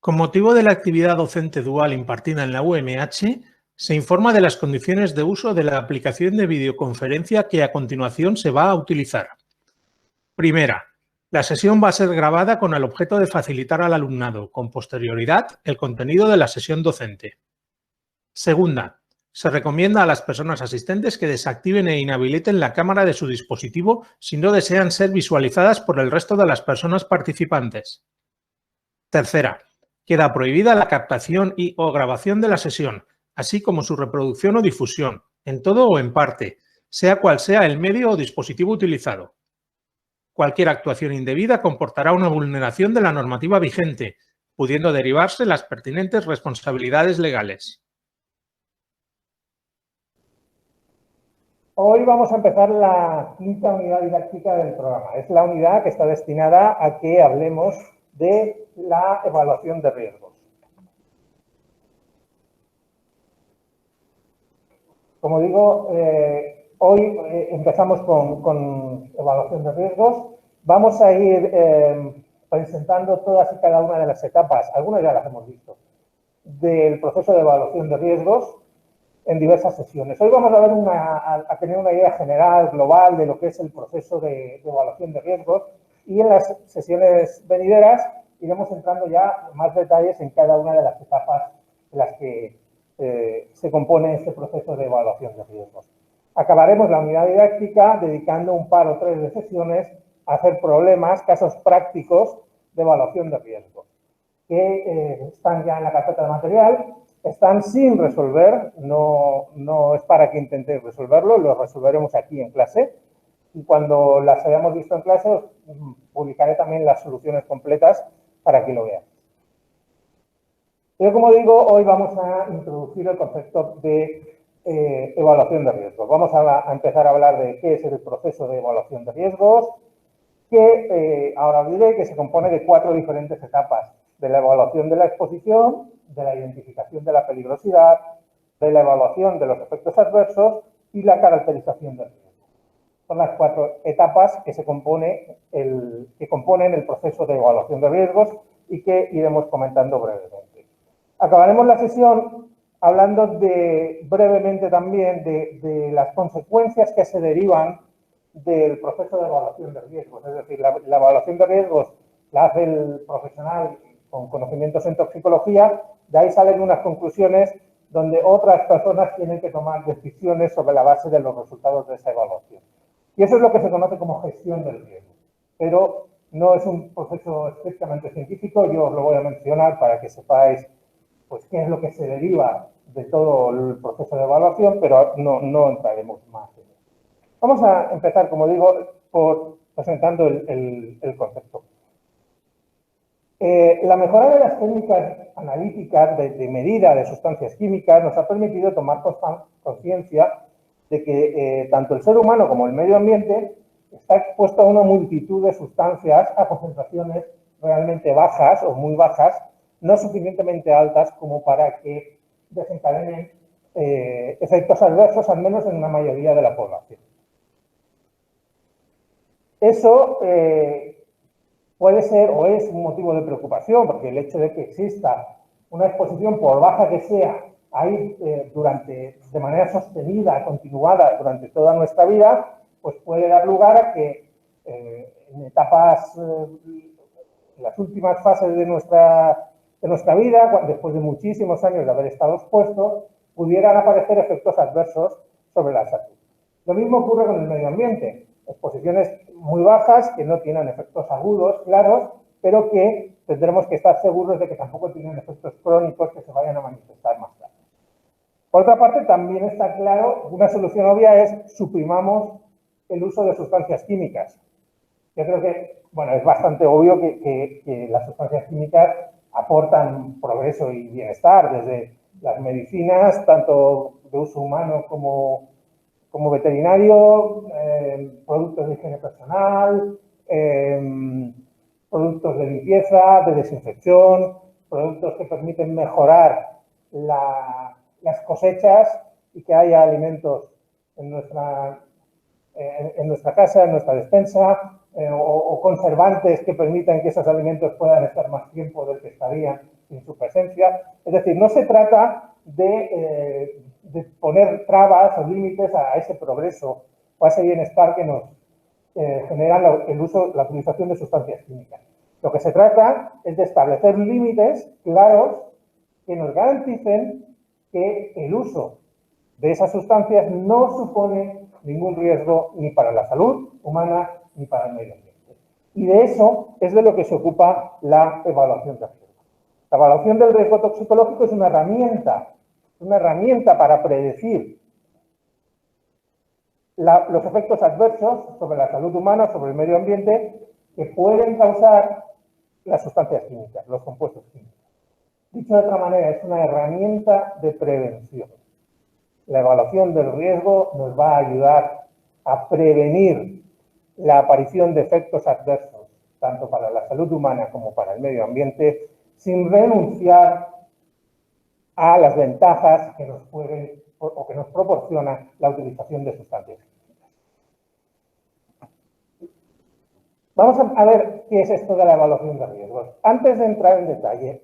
Con motivo de la actividad docente dual impartida en la UMH, se informa de las condiciones de uso de la aplicación de videoconferencia que a continuación se va a utilizar. Primera, la sesión va a ser grabada con el objeto de facilitar al alumnado, con posterioridad, el contenido de la sesión docente. Segunda, se recomienda a las personas asistentes que desactiven e inhabiliten la cámara de su dispositivo si no desean ser visualizadas por el resto de las personas participantes. Tercera, queda prohibida la captación y o grabación de la sesión, así como su reproducción o difusión, en todo o en parte, sea cual sea el medio o dispositivo utilizado. Cualquier actuación indebida comportará una vulneración de la normativa vigente, pudiendo derivarse las pertinentes responsabilidades legales. Hoy vamos a empezar la quinta unidad didáctica del programa. Es la unidad que está destinada a que hablemos de la evaluación de riesgos. Como digo, hoy empezamos con evaluación de riesgos. Vamos a ir presentando todas y cada una de las etapas, algunas ya las hemos visto, del proceso de evaluación de riesgos en diversas sesiones. Hoy vamos a tener una idea general, global, de lo que es el proceso de evaluación de riesgos, y en las sesiones venideras iremos entrando ya más detalles en cada una de las etapas en las que se compone este proceso de evaluación de riesgos. Acabaremos la unidad didáctica dedicando un par o tres de sesiones a hacer problemas, casos prácticos de evaluación de riesgos, que están ya en la carpeta de material. Están sin resolver, no es para que intentéis resolverlo, lo resolveremos aquí en clase. Y cuando las hayamos visto en clase, os publicaré también las soluciones completas para que lo veáis. Pero como digo, hoy vamos a introducir el concepto de evaluación de riesgos. Vamos a empezar a hablar de qué es el proceso de evaluación de riesgos, que ahora os diré que se compone de 4 diferentes etapas: de la evaluación de la exposición, de la identificación de la peligrosidad, de la evaluación de los efectos adversos y la caracterización del riesgo. Son las 4 etapas que componen el proceso de evaluación de riesgos y que iremos comentando brevemente. Acabaremos la sesión hablando brevemente también de las consecuencias que se derivan del proceso de evaluación de riesgos. Es decir, la evaluación de riesgos la hace el profesional con conocimientos en toxicología. De ahí salen unas conclusiones donde otras personas tienen que tomar decisiones sobre la base de los resultados de esa evaluación. Y eso es lo que se conoce como gestión del riesgo. Pero no es un proceso estrictamente científico. Yo os lo voy a mencionar para que sepáis pues, qué es lo que se deriva de todo el proceso de evaluación, pero no entraremos más en eso. Vamos a empezar, como digo, presentando el concepto. La mejora de las técnicas analíticas de medida de sustancias químicas nos ha permitido tomar conciencia de que tanto el ser humano como el medio ambiente está expuesto a una multitud de sustancias a concentraciones realmente bajas o muy bajas, no suficientemente altas como para que desencadenen efectos adversos, al menos en una mayoría de la población. Eso puede ser o es un motivo de preocupación, porque el hecho de que exista una exposición, por baja que sea, ahí de manera sostenida, continuada durante toda nuestra vida, pues puede dar lugar a que en etapas, en las últimas fases de nuestra vida, después de muchísimos años de haber estado expuestos, pudieran aparecer efectos adversos sobre la salud. Lo mismo ocurre con el medio ambiente. Exposiciones muy bajas que no tienen efectos agudos, claros, pero que tendremos que estar seguros de que tampoco tienen efectos crónicos que se vayan a manifestar más tarde. Por otra parte, también está claro, una solución obvia es suprimamos el uso de sustancias químicas. Yo creo que, bueno, es bastante obvio que las sustancias químicas aportan progreso y bienestar, desde las medicinas, tanto de uso humano como veterinario, productos de higiene personal, productos de limpieza, de desinfección, productos que permiten mejorar las cosechas y que haya alimentos en nuestra casa, en nuestra despensa, o conservantes que permitan que esos alimentos puedan estar más tiempo del que estarían sin su presencia. Es decir, no se trata de poner trabas o límites a ese progreso o a ese bienestar que nos genera la utilización de sustancias químicas. Lo que se trata es de establecer límites claros que nos garanticen que el uso de esas sustancias no supone ningún riesgo ni para la salud humana ni para el medio ambiente. Y de eso es de lo que se ocupa la evaluación de riesgo. La evaluación del riesgo toxicológico es una herramienta para predecir los efectos adversos sobre la salud humana, sobre el medio ambiente, que pueden causar las sustancias químicas, los compuestos químicos. Dicho de otra manera, es una herramienta de prevención. La evaluación del riesgo nos va a ayudar a prevenir la aparición de efectos adversos, tanto para la salud humana como para el medio ambiente, sin renunciar a las ventajas que nos pueden o que nos proporciona la utilización de sustancias químicas. Vamos a ver qué es esto de la evaluación de riesgos. Antes de entrar en detalle,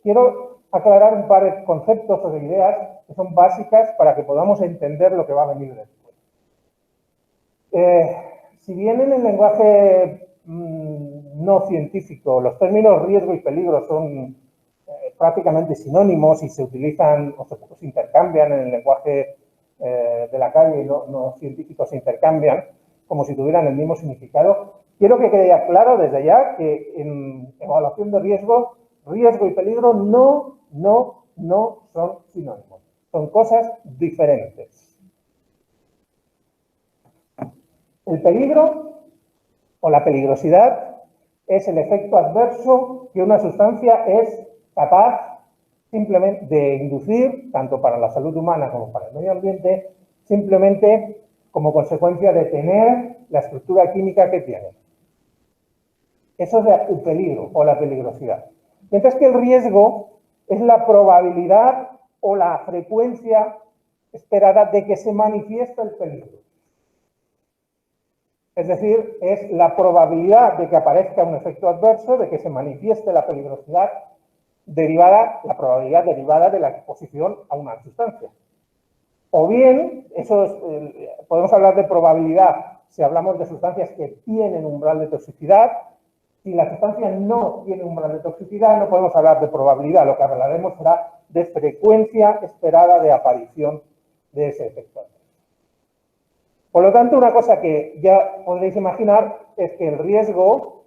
quiero aclarar un par de conceptos o de ideas que son básicas para que podamos entender lo que va a venir después. Si bien en el lenguaje no científico los términos riesgo y peligro son prácticamente sinónimos y se utilizan o se intercambian en el lenguaje de la calle, no científicos se intercambian como si tuvieran el mismo significado, quiero que quede claro desde ya que en evaluación de riesgo y peligro no son sinónimos, son cosas diferentes. El peligro o la peligrosidad es el efecto adverso que una sustancia es capaz simplemente de inducir, tanto para la salud humana como para el medio ambiente, simplemente como consecuencia de tener la estructura química que tiene. Eso es el peligro o la peligrosidad. Mientras que el riesgo es la probabilidad o la frecuencia esperada de que se manifieste el peligro. Es decir, es la probabilidad de que aparezca un efecto adverso, de que se manifieste la peligrosidad la probabilidad derivada de la exposición a una sustancia. O bien, podemos hablar de probabilidad si hablamos de sustancias que tienen umbral de toxicidad. Si la sustancia no tiene umbral de toxicidad, no podemos hablar de probabilidad. Lo que hablaremos será de frecuencia esperada de aparición de ese efecto adverso. Por lo tanto, una cosa que ya podréis imaginar es que el riesgo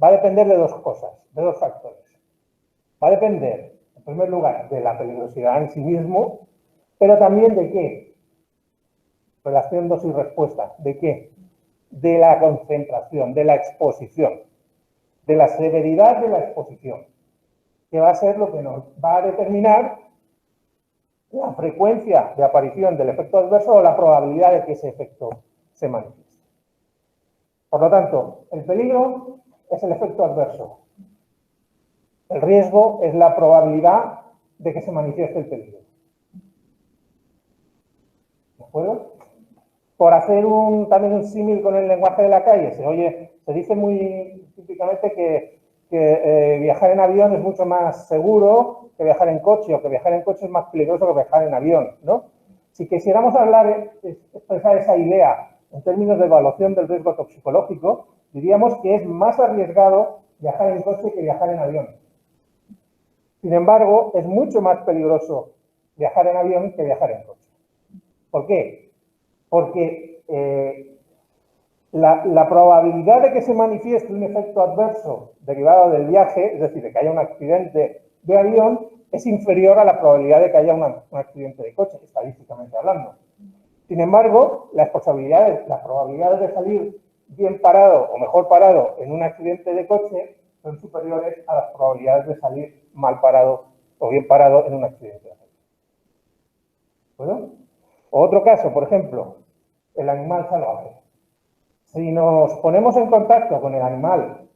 va a depender de dos cosas, de dos factores. Va a depender, en primer lugar, de la peligrosidad en sí mismo, pero también de qué. Relación dosis y respuesta. ¿De qué? De la concentración, de la exposición, de la severidad de la exposición, que va a ser lo que nos va a determinar la frecuencia de aparición del efecto adverso o la probabilidad de que ese efecto se manifieste. Por lo tanto, el peligro es el efecto adverso. El riesgo es la probabilidad de que se manifieste el peligro. ¿De acuerdo? Por hacer también un símil con el lenguaje de la calle, se dice muy típicamente que viajar en avión es mucho más seguro que viajar en coche, o que viajar en coche es más peligroso que viajar en avión, ¿no? Si quisiéramos expresar esa idea en términos de evaluación del riesgo toxicológico, diríamos que es más arriesgado viajar en coche que viajar en avión. Sin embargo, es mucho más peligroso viajar en avión que viajar en coche. ¿Por qué? Porque la probabilidad de que se manifieste un efecto adverso derivado del viaje, es decir, de que haya un accidente de avión, es inferior a la probabilidad de que haya un accidente de coche, estadísticamente hablando. Sin embargo, las probabilidades de salir bien parado o mejor parado en un accidente de coche son superiores a las probabilidades de salir mal parado o bien parado en un accidente de avión. ¿Bueno? Otro caso, por ejemplo, el animal salvaje. Si nos ponemos en contacto con el animal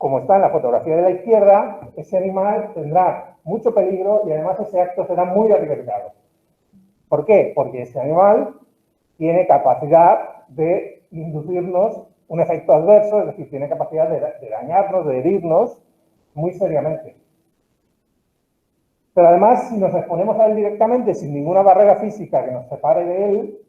como está en la fotografía de la izquierda, ese animal tendrá mucho peligro y además ese acto será muy arriesgado. ¿Por qué? Porque ese animal tiene capacidad de inducirnos un efecto adverso, es decir, tiene capacidad de dañarnos, de herirnos muy seriamente. Pero además, si nos exponemos a él directamente sin ninguna barrera física que nos separe de él,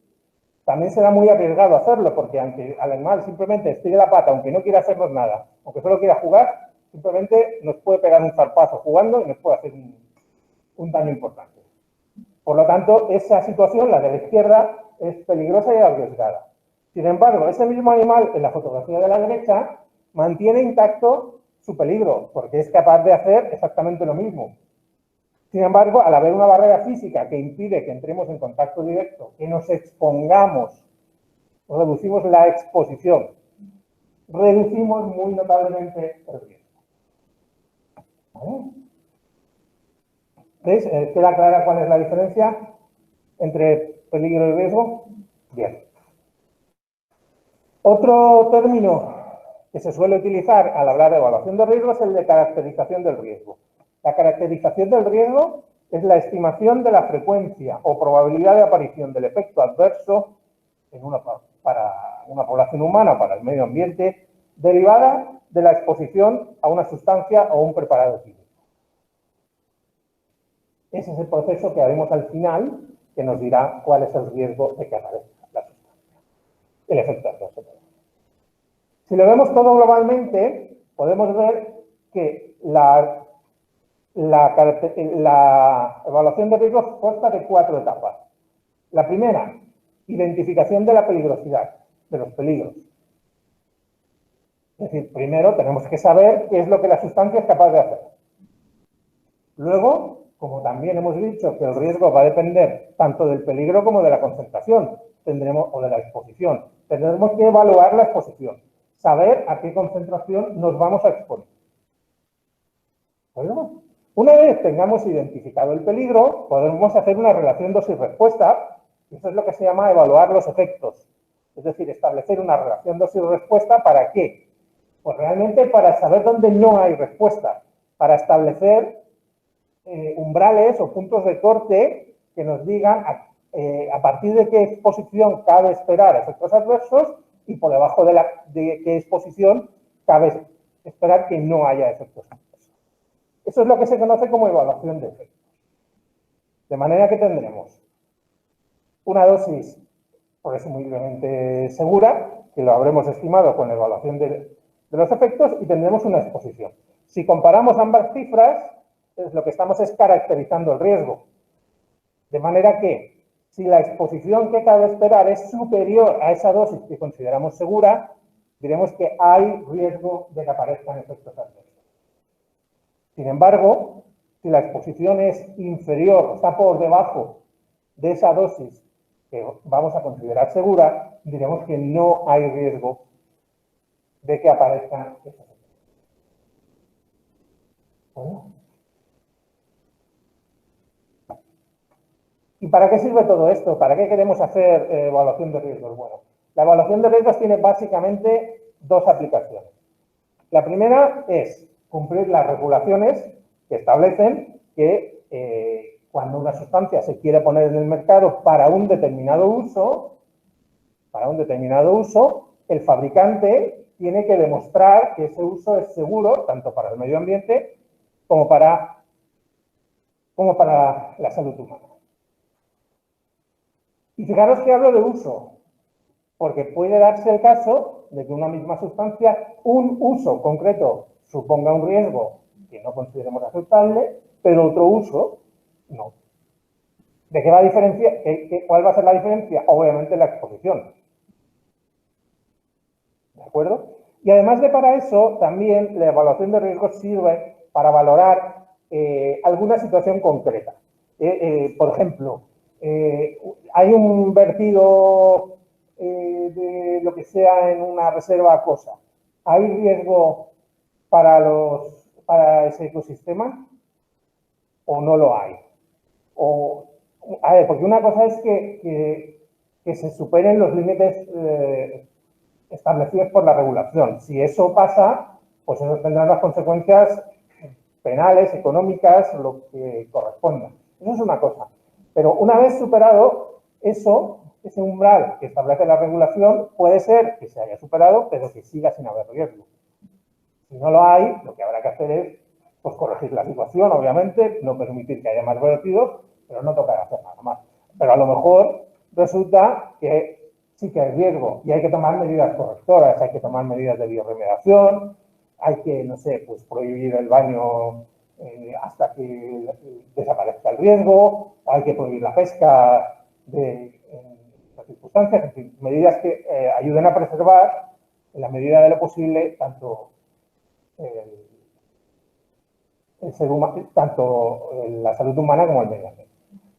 también será muy arriesgado hacerlo, porque aunque al animal simplemente estire la pata, aunque no quiera hacernos nada, aunque solo quiera jugar, simplemente nos puede pegar un zarpazo jugando y nos puede hacer un daño importante. Por lo tanto, esa situación, la de la izquierda, es peligrosa y arriesgada. Sin embargo, ese mismo animal en la fotografía de la derecha mantiene intacto su peligro, porque es capaz de hacer exactamente lo mismo. Sin embargo, al haber una barrera física que impide que entremos en contacto directo, que nos expongamos, reducimos la exposición, reducimos muy notablemente el riesgo. ¿Vale? ¿Veis? ¿Queda clara cuál es la diferencia entre peligro y riesgo? Bien. Otro término que se suele utilizar al hablar de evaluación de riesgo es el de caracterización del riesgo. La caracterización del riesgo es la estimación de la frecuencia o probabilidad de aparición del efecto adverso para una población humana o para el medio ambiente derivada de la exposición a una sustancia o un preparado químico. Ese es el proceso que haremos al final, que nos dirá cuál es el riesgo de que aparezca la sustancia, el efecto adverso. Si lo vemos todo globalmente, podemos ver que la evaluación de riesgos consta de 4 etapas. La primera, identificación de la peligrosidad, de los peligros. Es decir, primero tenemos que saber qué es lo que la sustancia es capaz de hacer. Luego, como también hemos dicho que el riesgo va a depender tanto del peligro como de la concentración, o de la exposición. Tendremos que evaluar la exposición, saber a qué concentración nos vamos a exponer. ¿Bueno? Una vez tengamos identificado el peligro, podemos hacer una relación dosis-respuesta, y eso es lo que se llama evaluar los efectos. Es decir, establecer una relación dosis-respuesta, ¿para qué? Pues realmente para saber dónde no hay respuesta, para establecer umbrales o puntos de corte que nos digan a partir de qué exposición cabe esperar efectos adversos y por debajo de qué exposición cabe esperar que no haya efectos adversos. Eso es lo que se conoce como evaluación de efectos. De manera que tendremos una dosis presumiblemente segura, que lo habremos estimado con la evaluación de los efectos, y tendremos una exposición. Si comparamos ambas cifras, lo que estamos es caracterizando el riesgo. De manera que, si la exposición que cabe esperar es superior a esa dosis que consideramos segura, diremos que hay riesgo de que aparezcan efectos adversos. Sin embargo, si la exposición es inferior, está por debajo de esa dosis que vamos a considerar segura, diremos que no hay riesgo de que aparezcan esos efectos. Bueno. ¿Y para qué sirve todo esto? ¿Para qué queremos hacer evaluación de riesgos? Bueno, la evaluación de riesgos tiene básicamente 2 aplicaciones. La primera es cumplir las regulaciones que establecen que cuando una sustancia se quiere poner en el mercado para un determinado uso, el fabricante tiene que demostrar que ese uso es seguro tanto para el medio ambiente como para la salud humana. Y fijaros que hablo de uso, porque puede darse el caso de que una misma sustancia, un uso concreto, suponga un riesgo que no consideremos aceptable, pero otro uso no. ¿De qué va a diferenciar? ¿Cuál va a ser la diferencia? Obviamente la exposición. ¿De acuerdo? Y además de para eso, también la evaluación de riesgos sirve para valorar alguna situación concreta. Por ejemplo, hay un vertido de lo que sea en una reserva acuosa. ¿Hay riesgo para ese ecosistema o no lo hay? A ver, porque una cosa es que se superen los límites establecidos por la regulación. Si eso pasa, pues eso tendrá las consecuencias penales, económicas, lo que corresponda. Eso es una cosa. Pero una vez superado eso, ese umbral que establece la regulación, puede ser que se haya superado, pero que siga sin haber riesgo. Si no lo hay, lo que habrá que hacer es pues, corregir la situación, obviamente, no permitir que haya más vertidos, pero no tocar hacer nada más. Pero a lo mejor resulta que sí que hay riesgo y hay que tomar medidas correctoras, hay que tomar medidas de bioremediación, hay que, no sé, pues prohibir el baño hasta que desaparezca el riesgo, o hay que prohibir la pesca en las circunstancias, en fin, medidas que ayuden a preservar, en la medida de lo posible, tanto el ser humano, tanto la salud humana como el medio ambiente.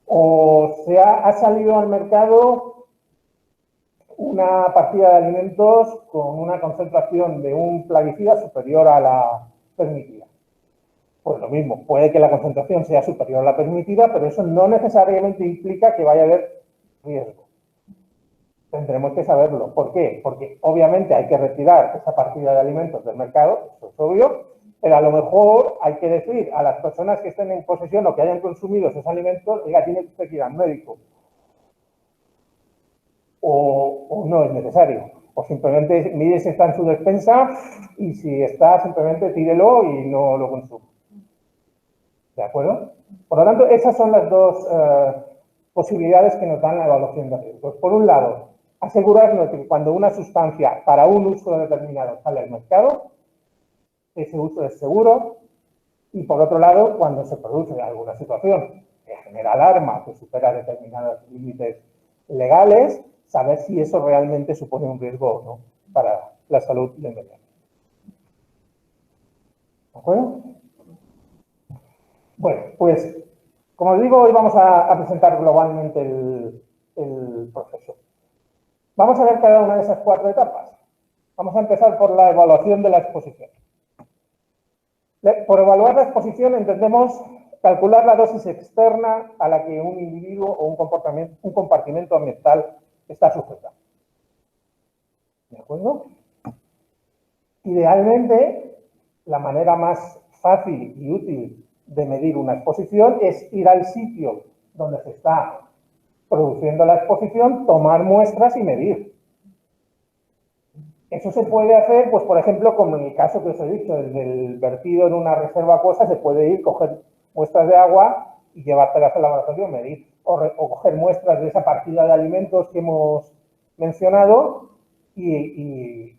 O se ha salido al mercado una partida de alimentos con una concentración de un plaguicida superior a la permitida. Pues lo mismo, puede que la concentración sea superior a la permitida, pero eso no necesariamente implica que vaya a haber riesgo. Tendremos que saberlo. ¿Por qué? Porque obviamente hay que retirar esa partida de alimentos del mercado, eso es obvio, pero a lo mejor hay que decir a las personas que estén en posesión o que hayan consumido esos alimentos, oiga, tiene que ir al médico. O no es necesario. O simplemente mire si está en su despensa y si está, simplemente tírelo y no lo consuma. ¿De acuerdo? Por lo tanto, esas son las dos posibilidades que nos dan la evaluación de riesgos. Por un lado, asegurarnos de que cuando una sustancia para un uso determinado sale al mercado, ese uso es seguro. Y por otro lado, cuando se produce alguna situación que genera alarma, que supera determinados límites legales, saber si eso realmente supone un riesgo o no para la salud del medio ambiente. ¿De acuerdo? Bueno, pues, como os digo, hoy vamos a presentar globalmente el proceso. Vamos a ver cada una de esas 4 etapas. Vamos a empezar por la evaluación de la exposición. Por evaluar la exposición entendemos calcular la dosis externa a la que un individuo o un compartimento ambiental está sujeto. ¿De acuerdo? Idealmente, la manera más fácil y útil de medir una exposición es ir al sitio donde se está produciendo la exposición, tomar muestras y medir. Eso se puede hacer, pues por ejemplo, como en el caso que os he dicho, desde el vertido en una reserva acuosa, se puede ir, coger muestras de agua y llevártelas al laboratorio, medir, o coger muestras de esa partida de alimentos que hemos mencionado y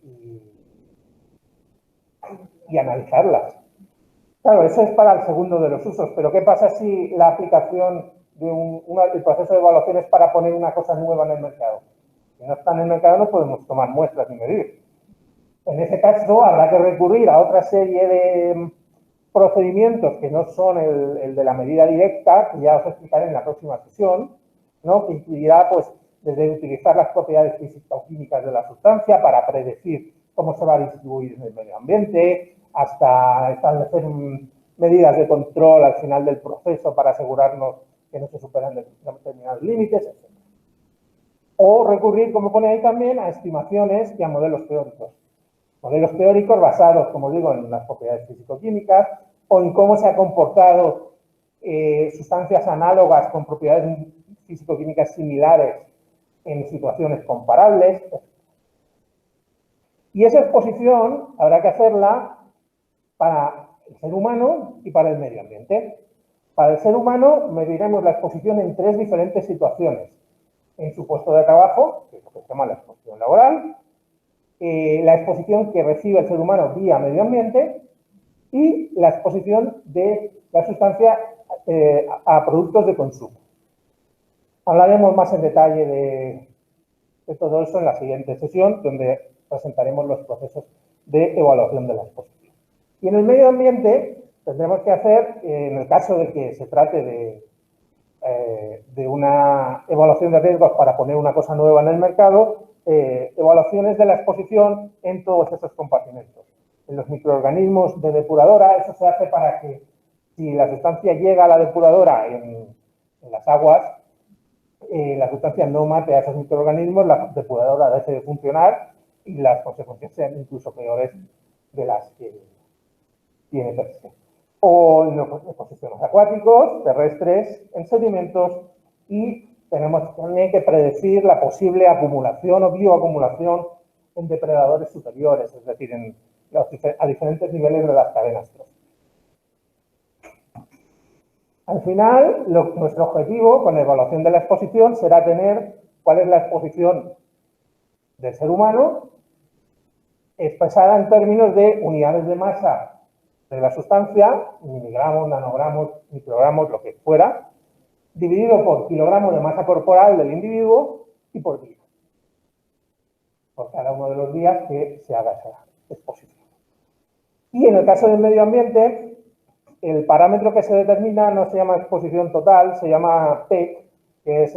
analizarlas. Claro, eso es para el segundo de los usos, pero ¿qué pasa si la aplicación de el proceso de evaluación es para poner una cosa nueva en el mercado? Si no está en el mercado no podemos tomar muestras ni medir. En ese caso habrá que recurrir a otra serie de procedimientos que no son el de la medida directa, que ya os explicaré en la próxima sesión, ¿no? Que incluirá, pues, desde utilizar las propiedades físico-químicas de la sustancia para predecir cómo se va a distribuir en el medio ambiente, hasta establecer medidas de control al final del proceso para asegurarnos que no se superan determinados límites, etc. O recurrir, como pone ahí también, a estimaciones y a modelos teóricos. Modelos teóricos basados, como digo, en las propiedades físico-químicas o en cómo se han comportado sustancias análogas con propiedades físico-químicas similares en situaciones comparables. Y esa exposición habrá que hacerla para el ser humano y para el medio ambiente. Para el ser humano mediremos la exposición en 3 diferentes situaciones. En su puesto de trabajo, que es lo que se llama la exposición laboral, la exposición que recibe el ser humano vía medio ambiente y la exposición de la sustancia a productos de consumo. Hablaremos más en detalle de todo eso en la siguiente sesión, donde presentaremos los procesos de evaluación de la exposición. Y en el medio ambiente tendremos que hacer, en el caso de que se trate de una evaluación de riesgos para poner una cosa nueva en el mercado, evaluaciones de la exposición en todos esos compartimentos. En los microorganismos de depuradora, eso se hace para que si la sustancia llega a la depuradora en las aguas, la sustancia no mate a esos microorganismos, la depuradora deje de funcionar y las consecuencias sean incluso peores de las que tiene per se. O en ecosistemas acuáticos, terrestres, en sedimentos, y tenemos también que predecir la posible acumulación o bioacumulación en depredadores superiores, es decir, a diferentes niveles de las cadenas tróficas. Al final, nuestro objetivo con la evaluación de la exposición será tener cuál es la exposición del ser humano expresada en términos de unidades de masa de la sustancia, miligramos, nanogramos, microgramos, lo que fuera, dividido por kilogramos de masa corporal del individuo y por día. Por cada uno de los días que se haga esa exposición. Y en el caso del medio ambiente, el parámetro que se determina no se llama exposición total, se llama PEC, que es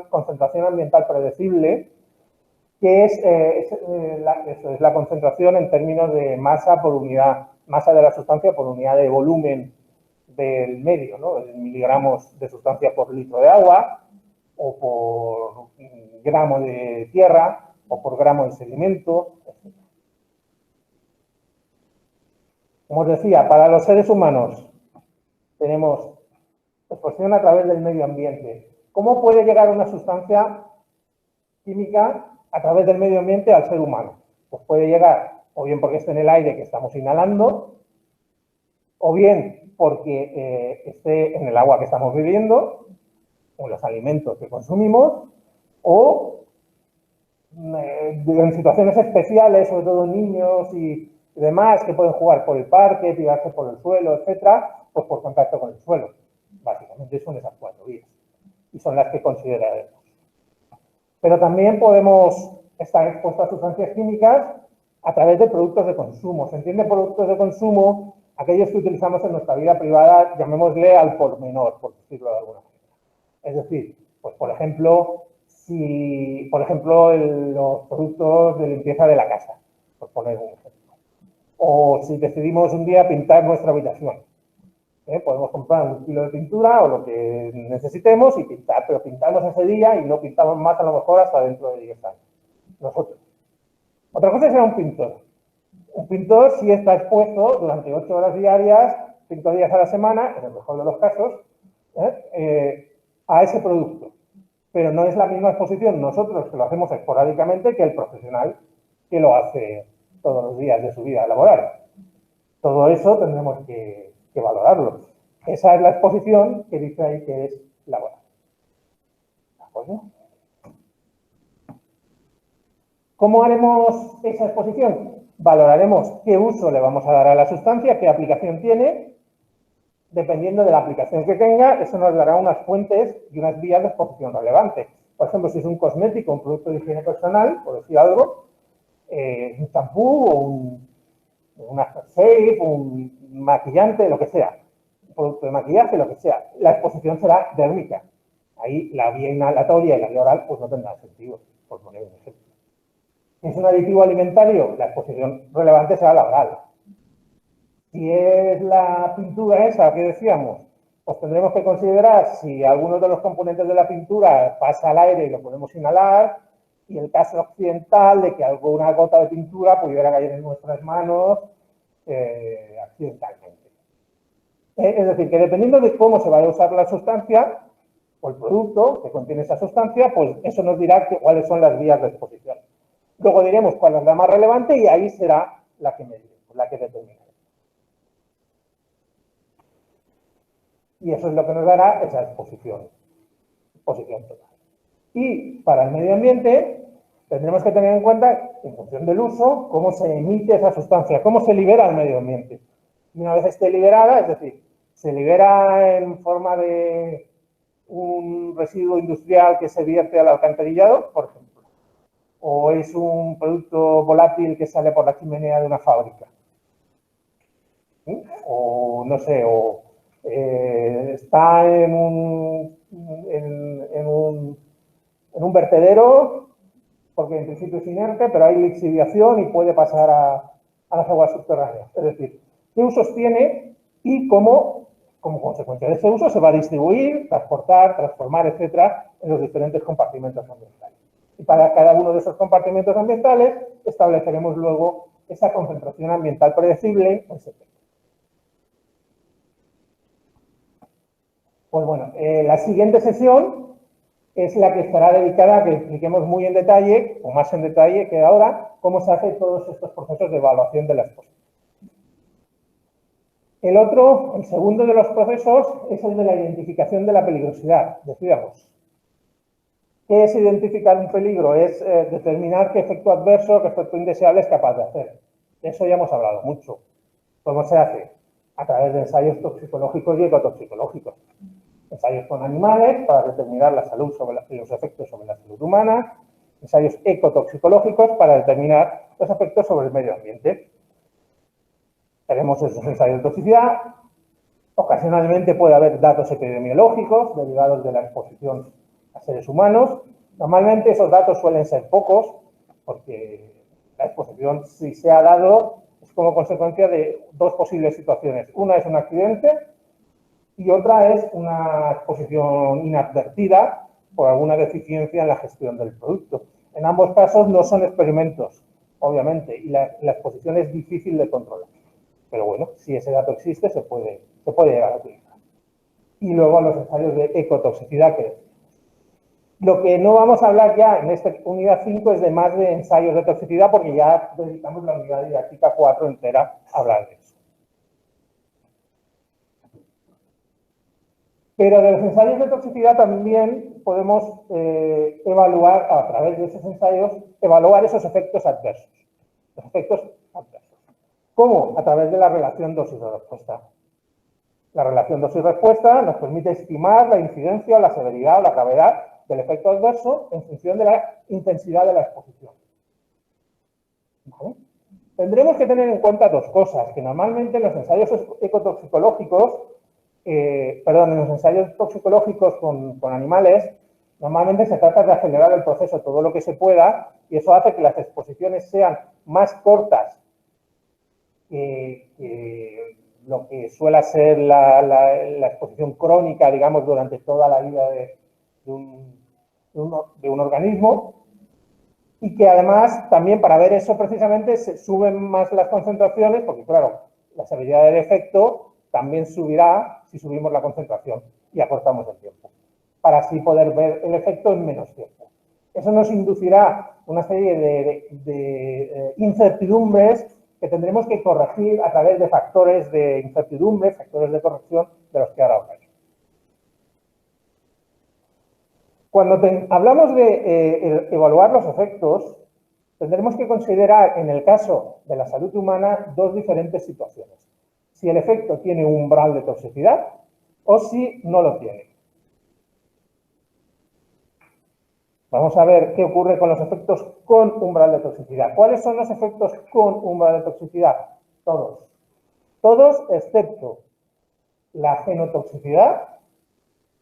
concentración ambiental predecible, que es la concentración en términos de masa por unidad, masa de la sustancia por unidad de volumen del medio, ¿no? De miligramos de sustancia por litro de agua, o por gramo de tierra, o por gramo de sedimento, etc. Como os decía, para los seres humanos tenemos exposición a través del medio ambiente. ¿Cómo puede llegar una sustancia química a través del medio ambiente al ser humano? Pues puede llegar o bien porque esté en el aire que estamos inhalando, o bien porque esté en el agua que estamos bebiendo, o en los alimentos que consumimos, o en situaciones especiales, sobre todo niños y demás, que pueden jugar por el parque, tirarse por el suelo, etcétera, pues por contacto con el suelo. Básicamente son esas 4 vías. Y son las que consideraremos. Pero también podemos estar expuestos a sustancias químicas a través de productos de consumo. Se entiende productos de consumo aquellos que utilizamos en nuestra vida privada, llamémosle al por menor, por decirlo de alguna manera. Es decir, pues por ejemplo, los productos de limpieza de la casa, por poner un ejemplo. O si decidimos un día pintar nuestra habitación. Podemos comprar 1 kilo de pintura o lo que necesitemos y pintar, pero pintamos ese día y no pintamos más a lo mejor hasta dentro de 10 años. Nosotros. Otra cosa será un pintor. Un pintor sí está expuesto durante 8 horas diarias, 5 días a la semana, en el mejor de los casos, a ese producto. Pero no es la misma exposición nosotros, que lo hacemos esporádicamente, que el profesional que lo hace todos los días de su vida laboral. Todo eso tendremos que valorarlo. Esa es la exposición que dice ahí que es laboral. ¿De acuerdo? ¿Cómo haremos esa exposición? Valoraremos qué uso le vamos a dar a la sustancia, qué aplicación tiene. Dependiendo de la aplicación que tenga, eso nos dará unas fuentes y unas vías de exposición relevantes. Por ejemplo, si es un cosmético, un producto de higiene personal, por decir algo, un champú o un aftershave, un maquillante, lo que sea, un producto de maquillaje, lo que sea, la exposición será dérmica. Ahí la vía inhalatoria y la vía oral pues no tendrán sentido, por poner un ejemplo. Si es un aditivo alimentario, la exposición relevante será la oral. Si es la pintura esa que decíamos, pues tendremos que considerar si alguno de los componentes de la pintura pasa al aire y lo podemos inhalar, y el caso accidental de que alguna gota de pintura pudiera caer en nuestras manos accidentalmente. Es decir, que dependiendo de cómo se vaya a usar la sustancia o el producto que contiene esa sustancia, pues eso nos dirá cuáles son las vías de exposición. Luego diremos cuál es la más relevante y ahí será la que mediremos, la que determinaremos. Y eso es lo que nos dará esa exposición total. Y para el medio ambiente tendremos que tener en cuenta, en función del uso, cómo se emite esa sustancia, cómo se libera al medio ambiente. Y una vez esté liberada, es decir, se libera en forma de un residuo industrial que se vierte al alcantarillado, por ejemplo, o es un producto volátil que sale por la chimenea de una fábrica, ¿sí? O no sé, o está en un vertedero, porque en principio es inerte, pero hay lixiviación y puede pasar a las aguas subterráneas. Es decir, qué usos tiene y cómo, como consecuencia de ese uso, se va a distribuir, transportar, transformar, etcétera, en los diferentes compartimentos ambientales. Y para cada uno de esos compartimentos ambientales estableceremos luego esa concentración ambiental predecible, etcétera. Pues bueno, la siguiente sesión es la que estará dedicada a que expliquemos muy en detalle, o más en detalle que ahora, cómo se hacen todos estos procesos de evaluación de la exposición. El segundo de los procesos es el de la identificación de la peligrosidad. Decíamos, ¿qué es identificar un peligro? Es determinar qué efecto adverso, qué efecto indeseable es capaz de hacer. De eso ya hemos hablado mucho. ¿Cómo se hace? A través de ensayos toxicológicos y ecotoxicológicos. Ensayos con animales para determinar la salud los efectos sobre la salud humana. Ensayos ecotoxicológicos para determinar los efectos sobre el medio ambiente. Tenemos esos ensayos de toxicidad. Ocasionalmente puede haber datos epidemiológicos derivados de la exposición a seres humanos. Normalmente esos datos suelen ser pocos, porque la exposición, si se ha dado, es como consecuencia de dos posibles situaciones. Una es un accidente y otra es una exposición inadvertida por alguna deficiencia en la gestión del producto. En ambos casos no son experimentos, obviamente, y la exposición es difícil de controlar. Pero bueno, si ese dato existe, se puede llegar a utilizar. Y luego los ensayos de ecotoxicidad que decimos. Lo que no vamos a hablar ya en esta unidad 5 es de más de ensayos de toxicidad, porque ya dedicamos la unidad didáctica 4 entera a hablar de eso. Pero de los ensayos de toxicidad también podemos evaluar, a través de esos ensayos, evaluar esos efectos adversos. Los efectos adversos. ¿Cómo? A través de la relación dosis-respuesta. La relación dosis-respuesta nos permite estimar la incidencia, la severidad o la gravedad del efecto adverso en función de la intensidad de la exposición. ¿Vale? Tendremos que tener en cuenta dos cosas, que normalmente en los ensayos ecotoxicológicos, en los ensayos toxicológicos con animales, normalmente se trata de acelerar el proceso todo lo que se pueda, y eso hace que las exposiciones sean más cortas que lo que suele ser la exposición crónica, digamos, durante toda la vida de un organismo, y que además también para ver eso precisamente se suben más las concentraciones, porque claro, la severidad del efecto también subirá si subimos la concentración y acortamos el tiempo, para así poder ver el efecto en menos tiempo. Eso nos inducirá una serie de incertidumbres que tendremos que corregir a través de factores de incertidumbre, factores de corrección de los que ahora hablaré. Cuando hablamos de evaluar los efectos, tendremos que considerar, en el caso de la salud humana, dos diferentes situaciones. Si el efecto tiene un umbral de toxicidad o si no lo tiene. Vamos a ver qué ocurre con los efectos con umbral de toxicidad. ¿Cuáles son los efectos con umbral de toxicidad? Todos. Todos excepto la genotoxicidad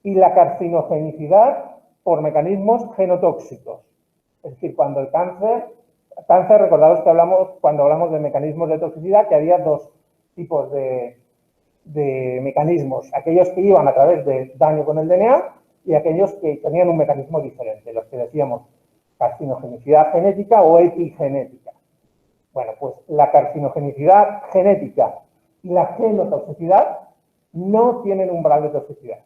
y la carcinogenicidad por mecanismos genotóxicos. Es decir, cuando el cáncer, recordaros que cuando hablamos de mecanismos de toxicidad, que había dos tipos de mecanismos. Aquellos que iban a través de daño con el DNA y aquellos que tenían un mecanismo diferente, los que decíamos carcinogenicidad genética o epigenética. Bueno, pues la carcinogenicidad genética y la genotoxicidad no tienen umbral de toxicidad.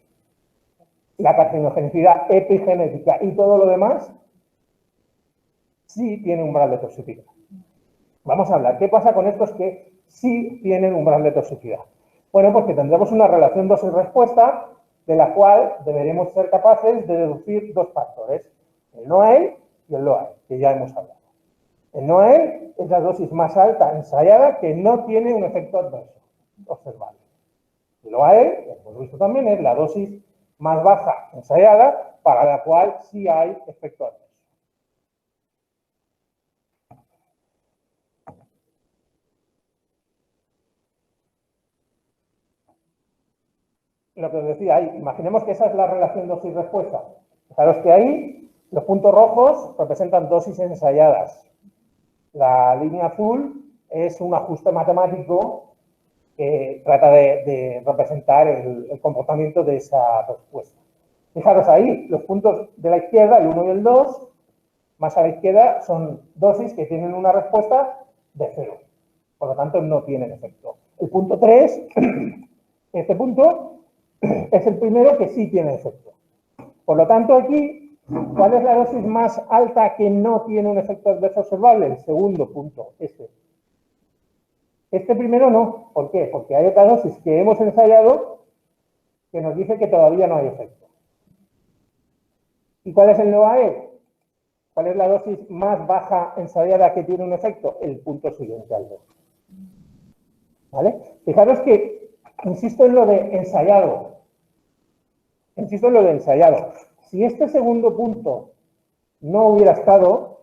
La carcinogenicidad epigenética y todo lo demás sí tiene umbral de toxicidad. Vamos a hablar, ¿qué pasa con estos que sí tienen umbral de toxicidad? Bueno, pues que tendremos una relación dosis-respuesta de la cual deberemos ser capaces de deducir dos factores, el NOAEL y el LOAEL, que ya hemos hablado. El NOAEL es la dosis más alta ensayada que no tiene un efecto adverso observable. El LOAEL, como hemos visto también, es la dosis más baja ensayada para la cual sí hay efecto adverso. Lo que os decía ahí, imaginemos que esa es la relación dosis-respuesta. Fijaros que ahí los puntos rojos representan dosis ensayadas. La línea azul es un ajuste matemático que trata de representar el comportamiento de esa respuesta. Fijaros ahí, los puntos de la izquierda, el 1 y el 2, más a la izquierda, son dosis que tienen una respuesta de 0. Por lo tanto, no tienen efecto. El punto 3, este punto, es el primero que sí tiene efecto. Por lo tanto, aquí, ¿cuál es la dosis más alta que no tiene un efecto adverso observable? El segundo punto, este. Este primero no. ¿Por qué? Porque hay otra dosis que hemos ensayado que nos dice que todavía no hay efecto. ¿Y cuál es el NOAEL? ¿Cuál es la dosis más baja ensayada que tiene un efecto? El punto siguiente al 2. ¿Vale? Fijaros que insisto en lo de ensayado. Insisto en lo de ensayado. Si este segundo punto no hubiera estado,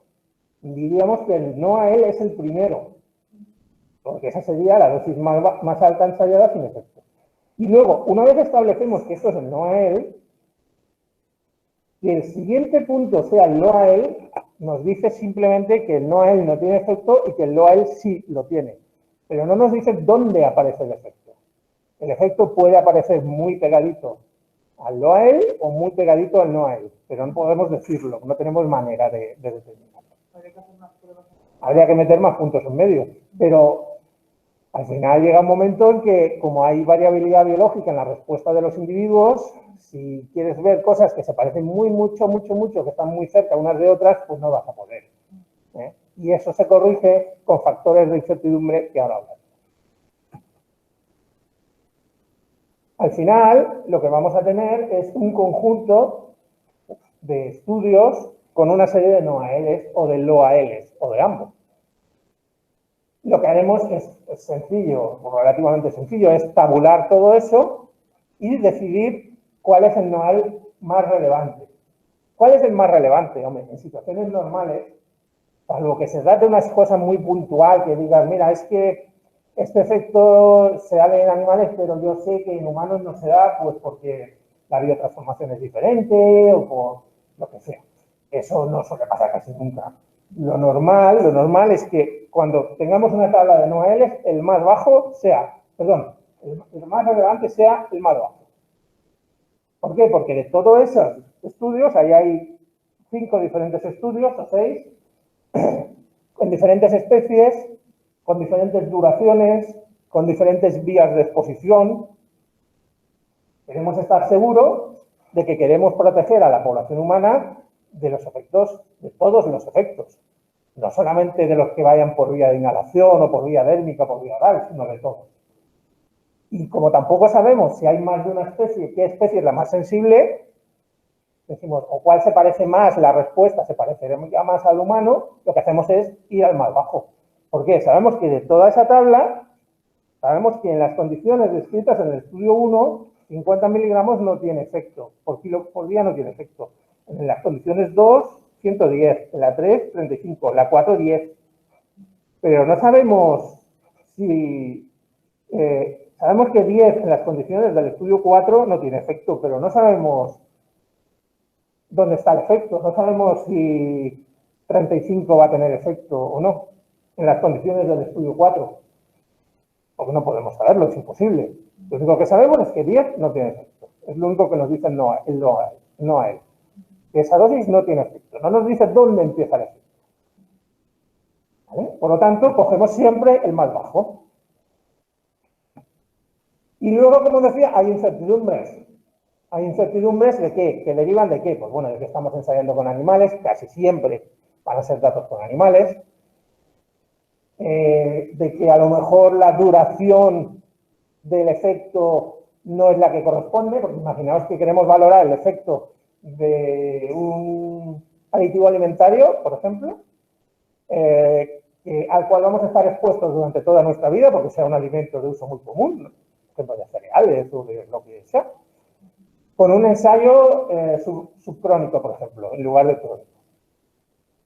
diríamos que el NOAEL es el primero. Porque esa sería la dosis más alta ensayada sin efecto. Y luego, una vez establecemos que esto es el NOAEL, que el siguiente punto sea el LOAEL, nos dice simplemente que el NOAEL no tiene efecto y que el LOAEL sí lo tiene. Pero no nos dice dónde aparece el efecto. El efecto puede aparecer muy pegadito al LOAEL o muy pegadito al NOAEL, pero no podemos decirlo, no tenemos manera de determinarlo. Habría que meter más puntos en medio, pero al final llega un momento en que, como hay variabilidad biológica en la respuesta de los individuos, si quieres ver cosas que se parecen mucho, que están muy cerca unas de otras, pues no vas a poder. Y eso se corrige con factores de incertidumbre que ahora hablaremos. Al final, lo que vamos a tener es un conjunto de estudios con una serie de NOAELs o de LOAELs, o de ambos. Lo que haremos es sencillo, o relativamente sencillo, es tabular todo eso y decidir cuál es el NOAEL más relevante. ¿Cuál es el más relevante? Hombre, en situaciones normales, salvo que se trate de una cosa muy puntual, que digas, mira, es que este efecto se da en animales, pero yo sé que en humanos no se da, pues porque la biotransformación es diferente o por lo que sea. Eso no suele pasar casi nunca. Lo normal es que cuando tengamos una tabla de NOAELs, el más bajo sea, perdón, el más relevante sea el más bajo. ¿Por qué? Porque de todos esos estudios, ahí hay 5 diferentes estudios, o 6, en diferentes especies, con diferentes duraciones, con diferentes vías de exposición. Queremos estar seguros de que queremos proteger a la población humana de los efectos, de todos los efectos. No solamente de los que vayan por vía de inhalación o por vía dérmica o por vía oral, sino de todos. Y como tampoco sabemos si hay más de una especie, qué especie es la más sensible, decimos, o cuál se parece más, la respuesta se parece más al humano, lo que hacemos es ir al más bajo. ¿Por qué? Sabemos que de toda esa tabla, sabemos que en las condiciones descritas en el estudio 1, 50 miligramos no tiene efecto, por kilo por día no tiene efecto. En las condiciones 2, 110, en la 3, 35, la 4, 10. Pero no sabemos si... sabemos que 10 en las condiciones del estudio 4 no tiene efecto, pero no sabemos dónde está el efecto. No sabemos si 35 va a tener efecto o no en las condiciones del estudio 4. Porque no podemos saberlo, es imposible. Lo único que sabemos es que 10 no tiene efecto. Es lo único que nos dice el NOAEL. Esa dosis no tiene efecto. No nos dice dónde empieza el efecto. ¿Vale? Por lo tanto, cogemos siempre el más bajo. Y luego, como decía, hay incertidumbres. ¿Hay incertidumbres de qué? ¿Que derivan de qué? Pues bueno, de que estamos ensayando con animales, casi siempre van a ser datos con animales. De que a lo mejor la duración del efecto no es la que corresponde, porque imaginaos que queremos valorar el efecto de un aditivo alimentario, por ejemplo, al cual vamos a estar expuestos durante toda nuestra vida, porque sea un alimento de uso muy común, ¿no? Por ejemplo, de cereales o de lo que sea, con un ensayo subcrónico, por ejemplo, en lugar de crónico.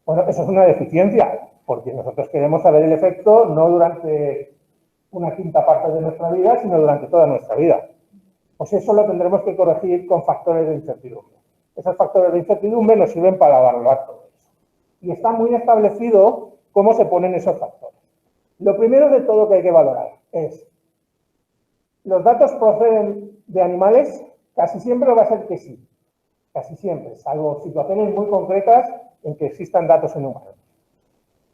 Bueno, eso es una deficiencia, porque nosotros queremos saber el efecto no durante una quinta parte de nuestra vida, sino durante toda nuestra vida. Pues eso lo tendremos que corregir con factores de incertidumbre. Esos factores de incertidumbre nos sirven para valorar todo eso. Y está muy establecido cómo se ponen esos factores. Lo primero de todo que hay que valorar es, ¿los datos proceden de animales? Casi siempre va a ser que sí. Casi siempre, salvo situaciones muy concretas en que existan datos en humanos.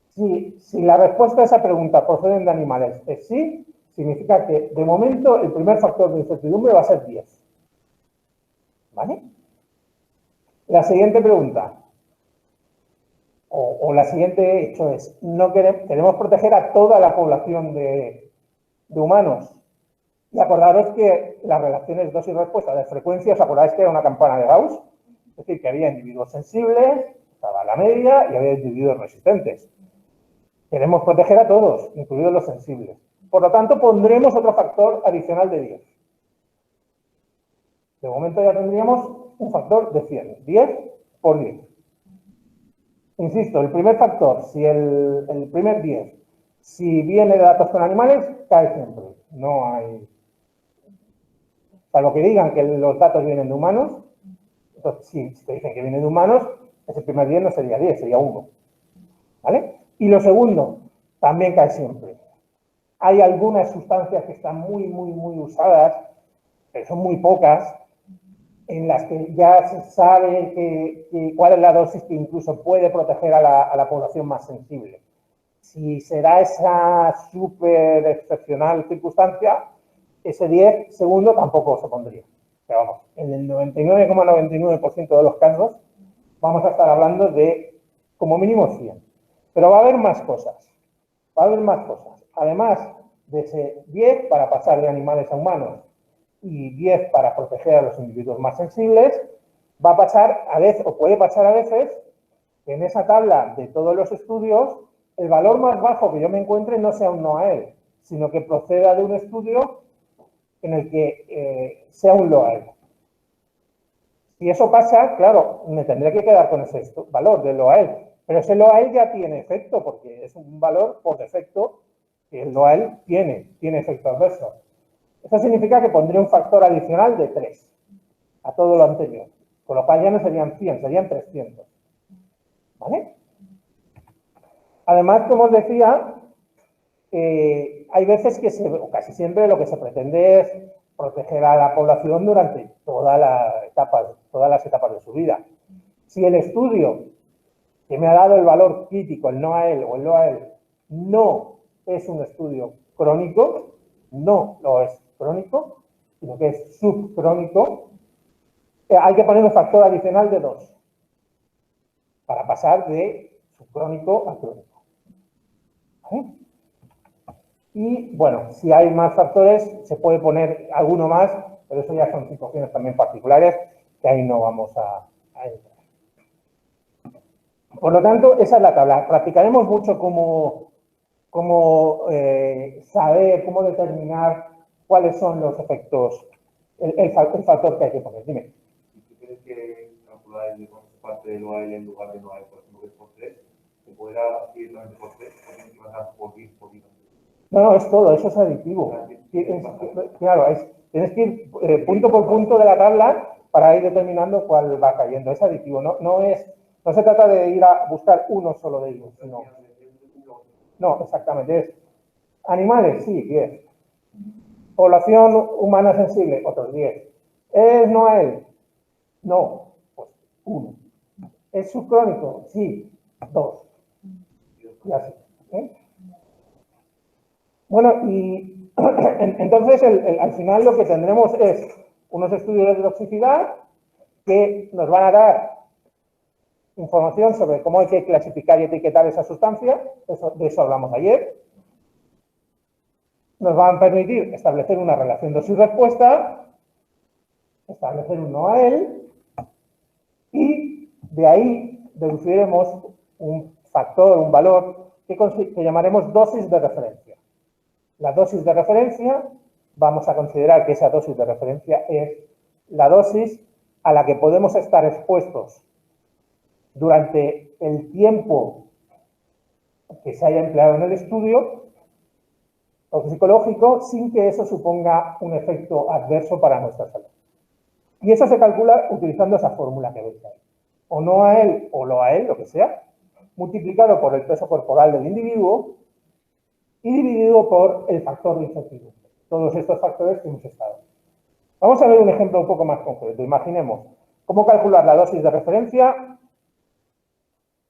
Si la respuesta a esa pregunta proceden de animales es sí, significa que de momento el primer factor de incertidumbre va a ser 10. ¿Vale? La siguiente pregunta, o la siguiente hecho es, queremos proteger a toda la población de humanos. Y acordaros que las relaciones dosis-respuesta de frecuencia, ¿os acordáis que era una campana de Gauss? Es decir, que había individuos sensibles, estaba la media y había individuos resistentes. Queremos proteger a todos, incluidos los sensibles. Por lo tanto, pondremos otro factor adicional de 10. De momento ya tendríamos un factor de 100. 10 por 10. Insisto, el primer factor, si el primer 10, si viene de datos con animales, cae siempre. No hay... Salvo que digan que los datos vienen de humanos, entonces si te dicen que vienen de humanos, ese primer 10 no sería 10, sería 1. ¿Vale? Y lo segundo, también cae siempre. Hay algunas sustancias que están muy usadas, pero son muy pocas, en las que ya se sabe cuál es la dosis que incluso puede proteger a la población más sensible. Si será esa súper excepcional circunstancia, ese 10 segundo tampoco se pondría. Pero vamos, en el 99,99% de los casos vamos a estar hablando de como mínimo 100. Pero va a haber más cosas. Va a haber más cosas. Además de ese 10 para pasar de animales a humanos y 10 para proteger a los individuos más sensibles, va a pasar a veces, o puede pasar a veces, que en esa tabla de todos los estudios, el valor más bajo que yo me encuentre no sea un NOAEL, sino que proceda de un estudio en el que sea un LOAEL. Si eso pasa, claro, me tendré que quedar con ese valor del LOAEL, pero ese LOAEL ya tiene efecto, porque es un valor por defecto que el LOAEL tiene efecto adverso. Eso significa que pondré un factor adicional de 3 a todo lo anterior, con lo cual ya no serían 100, serían 300. ¿Vale? Además, como os decía, hay veces que, o casi siempre, lo que se pretende es proteger a la población durante todas las etapas de su vida. Si el estudio que me ha dado el valor crítico, el NOAEL o el LOAEL, no es un estudio crónico, no lo es crónico, sino que es subcrónico, hay que poner un factor adicional de 2 para pasar de subcrónico a crónico. ¿Vale? Y, bueno, si hay más factores, se puede poner alguno más, pero eso ya son situaciones también particulares que ahí no vamos a entrar. Por lo tanto, esa es la tabla. Practicaremos mucho cómo saber, cómo determinar cuáles son los efectos, el factor que hay que poner. Dime. Si tú tienes que calcular el parte de LOAEL en lugar de NOAEL, por ejemplo, que es por 3, ¿se podrá ir por 3 o tienes que bajar por 10 por 10? No, es todo, eso es aditivo. Claro, tienes que ir punto por punto de la tabla para ir determinando cuál va cayendo. Es aditivo, no se trata de ir a buscar uno solo de ellos, sino... No, exactamente, es animales, sí, 10. Población humana sensible, otros 10. ¿Es NOAEL? No, pues 1. ¿Es subcrónico? Sí, 2. Y así. Bueno, y entonces al final lo que tendremos es unos estudios de toxicidad que nos van a dar información sobre cómo hay que clasificar y etiquetar esa sustancia, de eso hablamos ayer. Nos van a permitir establecer una relación dosis-respuesta, establecer un NOAEL y de ahí deduciremos un factor, un valor que llamaremos dosis de referencia. La dosis de referencia, vamos a considerar que esa dosis de referencia es la dosis a la que podemos estar expuestos durante el tiempo que se haya empleado en el estudio toxicológico sin que eso suponga un efecto adverso para nuestra salud. Y eso se calcula utilizando esa fórmula que veis ahí. O NOAEL o LOAEL, lo que sea, multiplicado por el peso corporal del individuo y dividido por el factor de incertidumbre. Todos estos factores que hemos estado. Vamos a ver un ejemplo un poco más concreto. Imaginemos cómo calcular la dosis de referencia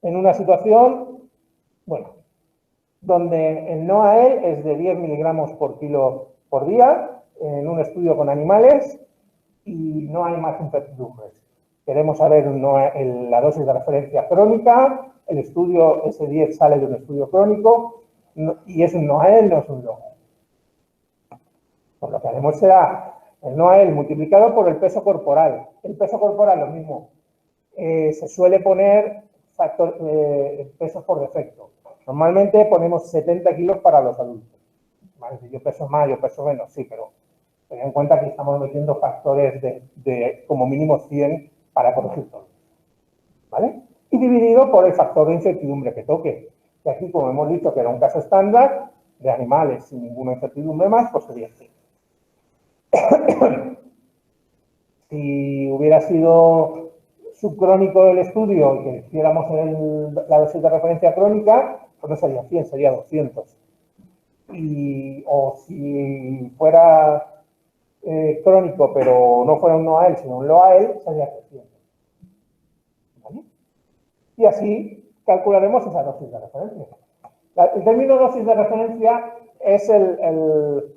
en una situación, bueno, donde el NOAEL es de 10 miligramos por kilo por día, en un estudio con animales, y no hay más incertidumbres. Queremos saber la dosis de referencia crónica, el estudio S10 sale de un estudio crónico y es un NOAEL, no es un LOAEL. Pues lo que haremos será el NOAEL multiplicado por el peso corporal. El peso corporal, lo mismo. Se suele poner pesos por defecto. Normalmente ponemos 70 kilos para los adultos. ¿Vale? Si yo peso más, yo peso menos, sí, pero ten en cuenta que estamos metiendo factores de como mínimo 100 para corregir todo. ¿Vale? Y dividido por el factor de incertidumbre que toque. Y aquí, como hemos dicho que era un caso estándar de animales sin ninguna incertidumbre más, pues sería 100. Si hubiera sido subcrónico el estudio y que hiciéramos la dosis de referencia crónica, pues no sería 100, sería 200. O si fuera crónico, pero no fuera un NOAEL, sino un LOAEL, sería 300. ¿Vale? Y así calcularemos esa dosis de referencia. El término dosis de referencia es el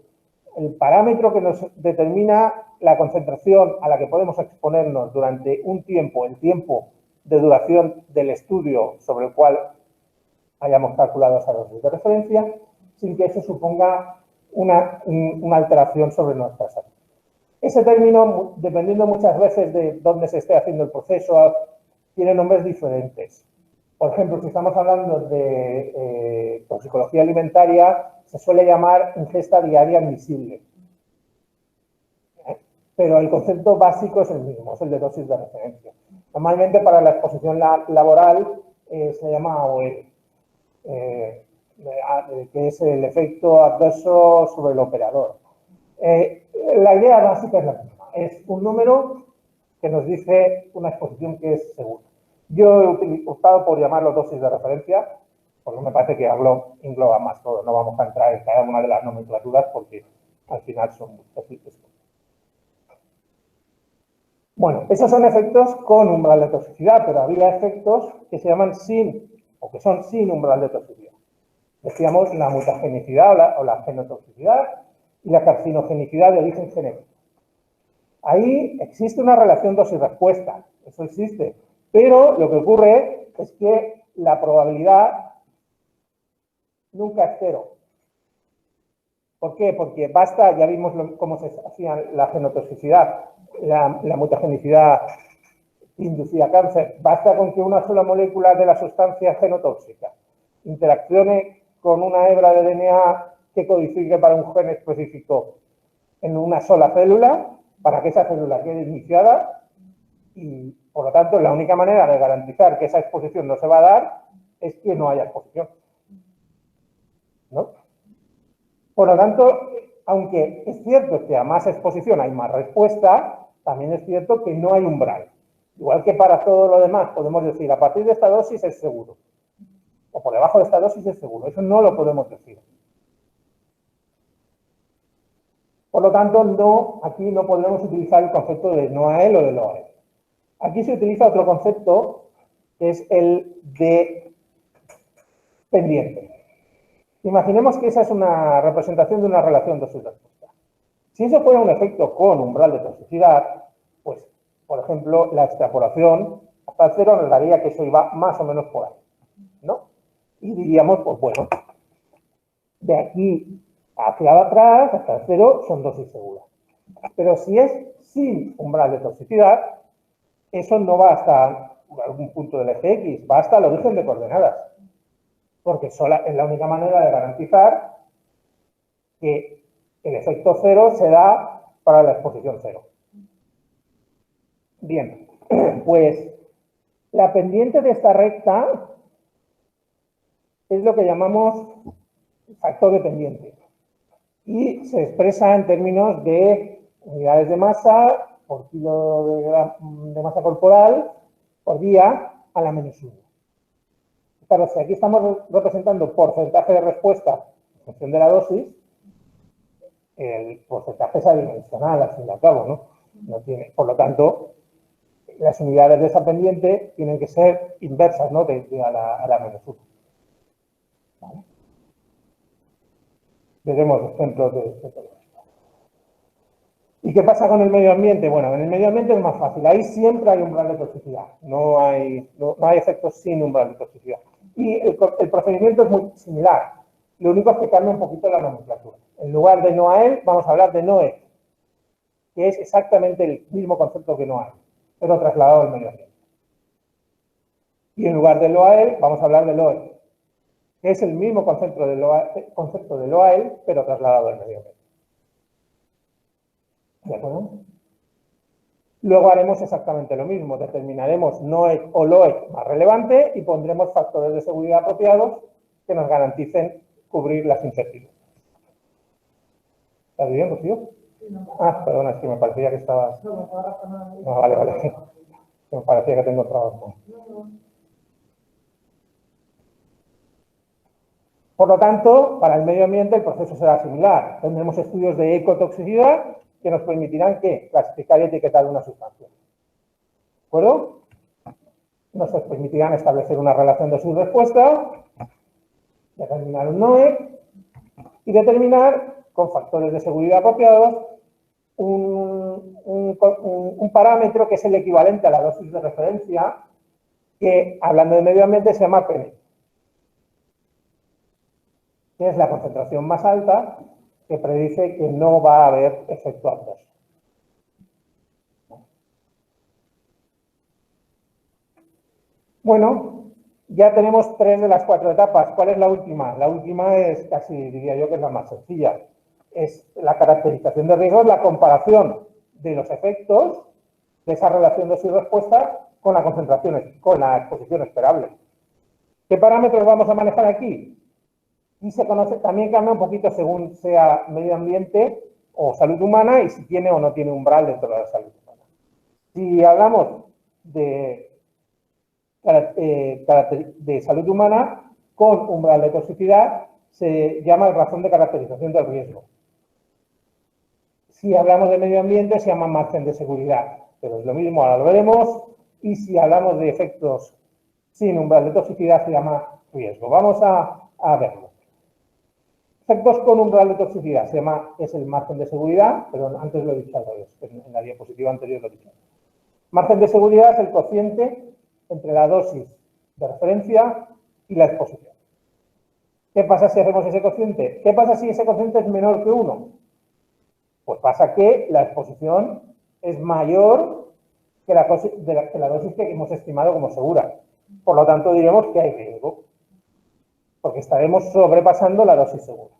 parámetro que nos determina la concentración a la que podemos exponernos durante un tiempo, el tiempo de duración del estudio sobre el cual hayamos calculado esa dosis de referencia, sin que eso suponga una alteración sobre nuestra salud. Ese término, dependiendo muchas veces de dónde se esté haciendo el proceso, tiene nombres diferentes. Por ejemplo, si estamos hablando de toxicología alimentaria, se suele llamar ingesta diaria admisible. Pero el concepto básico es el mismo, es el de dosis de referencia. Normalmente para la exposición laboral se llama AOE, que es el efecto adverso sobre el operador. La idea básica es la misma, es un número que nos dice una exposición que es segura. Yo he optado por llamarlo dosis de referencia, porque me parece que engloba más todo. No vamos a entrar en cada una de las nomenclaturas porque al final son muchos. Bueno, esos son efectos con umbral de toxicidad, pero había efectos que se llaman sin, o que son sin umbral de toxicidad. Decíamos la mutagenicidad o la genotoxicidad y la carcinogenicidad de origen genético. Ahí existe una relación dosis-respuesta, eso existe, pero lo que ocurre es que la probabilidad nunca es cero. ¿Por qué? Porque basta, ya vimos cómo se hacía la genotoxicidad, la mutagenicidad inducida cáncer, basta con que una sola molécula de la sustancia genotóxica interaccione con una hebra de DNA que codifique para un gen específico en una sola célula, para que esa célula quede iniciada y, por lo tanto, la única manera de garantizar que esa exposición no se va a dar es que no haya exposición. ¿No? Por lo tanto, aunque es cierto que a más exposición hay más respuesta, también es cierto que no hay umbral. Igual que para todo lo demás podemos decir, a partir de esta dosis es seguro. O por debajo de esta dosis es seguro. Eso no lo podemos decir. Por lo tanto, aquí no podemos utilizar el concepto de NOAEL o de LOAEL. Aquí se utiliza otro concepto, que es el de pendiente. Imaginemos que esa es una representación de una relación dosis-respuesta. Si eso fuera un efecto con umbral de toxicidad, pues, por ejemplo, la extrapolación hasta el 0 nos daría que eso iba más o menos por ahí, ¿no? Y diríamos, pues bueno, de aquí hacia atrás, hasta el 0, son dosis seguras. Pero si es sin umbral de toxicidad, eso no va hasta algún punto del eje X, va hasta el origen de coordenadas. Porque es la única manera de garantizar que el efecto 0 se da para la exposición 0. Bien, pues la pendiente de esta recta es lo que llamamos factor de pendiente y se expresa en términos de unidades de masa por kilo de masa corporal por día a la menos 1. Claro, si aquí estamos representando porcentaje de respuesta en función de la dosis, el porcentaje es adimensional, al fin y al cabo, ¿no? No tiene, por lo tanto, las unidades de esa pendiente tienen que ser inversas, ¿no? A la menos 1. ¿Vale? Veremos ejemplos de todo esto. ¿Y qué pasa con el medio ambiente? Bueno, en el medio ambiente es más fácil. Ahí siempre hay umbral de toxicidad. No hay efectos sin umbral de toxicidad. Y el procedimiento es muy similar. Lo único es que cambia un poquito la nomenclatura. En lugar de NOAEL, vamos a hablar de NOEC, que es exactamente el mismo concepto que NOAEL, pero trasladado al medio ambiente. Y en lugar de LOAEL, vamos a hablar de LOEC, que es el mismo concepto de LOAEL, pero trasladado al medio ambiente. ¿De acuerdo? Luego haremos exactamente lo mismo. Determinaremos NOEC o LOEC más relevante y pondremos factores de seguridad apropiados que nos garanticen cubrir las incertidumbres. ¿Estás bien, Rocío? Ah, perdona, es que me parecía que estabas... No, vale, vale. Me parecía que tengo trabajo. Por lo tanto, para el medio ambiente el proceso será similar. Tendremos estudios de ecotoxicidad que nos permitirán clasificar y etiquetar una sustancia. ¿De acuerdo? Nos permitirán establecer una relación de su respuesta, determinar un NOEC y determinar, con factores de seguridad apropiados, un parámetro que es el equivalente a la dosis de referencia, que, hablando de medio ambiente, se llama PN, que es la concentración más alta que predice que no va a haber efecto adverso. Bueno, ya tenemos 3 de las 4 etapas. ¿Cuál es la última? La última es casi, diría yo, que es la más sencilla. Es la caracterización de riesgos, la comparación de los efectos de esa relación de su respuesta con la concentración, con la exposición esperable. ¿Qué parámetros vamos a manejar aquí? Y se conoce, también cambia un poquito según sea medio ambiente o salud humana y si tiene o no tiene umbral dentro de la salud humana. Si hablamos de salud humana con umbral de toxicidad, se llama razón de caracterización del riesgo. Si hablamos de medio ambiente, se llama margen de seguridad, pero es lo mismo, ahora lo veremos. Y si hablamos de efectos sin umbral de toxicidad, se llama riesgo. Vamos a verlo. Efectos con umbral de toxicidad es el margen de seguridad, pero antes lo he dicho al revés, en la diapositiva anterior lo he dicho. Margen de seguridad es el cociente entre la dosis de referencia y la exposición. ¿Qué pasa si hacemos ese cociente? ¿Qué pasa si ese cociente es menor que 1? Pues pasa que la exposición es mayor que la dosis que hemos estimado como segura. Por lo tanto, diremos que hay riesgo, porque estaremos sobrepasando la dosis segura.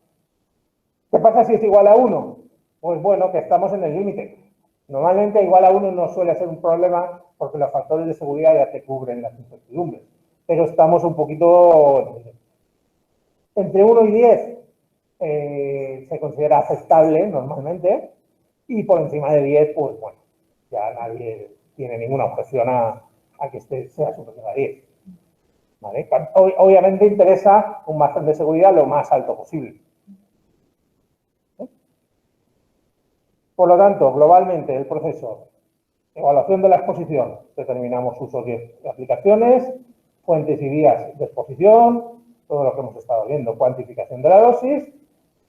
¿Qué pasa si es igual a 1? Pues bueno, que estamos en el límite. Normalmente igual a 1 no suele ser un problema porque los factores de seguridad ya te cubren las incertidumbres, pero estamos un poquito... Entre 1 y 10 se considera aceptable normalmente y por encima de 10, pues bueno, ya nadie tiene ninguna objeción a que sea superior a 10. ¿Vale? Obviamente interesa un margen de seguridad lo más alto posible. Por lo tanto, globalmente el proceso, evaluación de la exposición, determinamos usos y aplicaciones, fuentes y vías de exposición, todo lo que hemos estado viendo, cuantificación de la dosis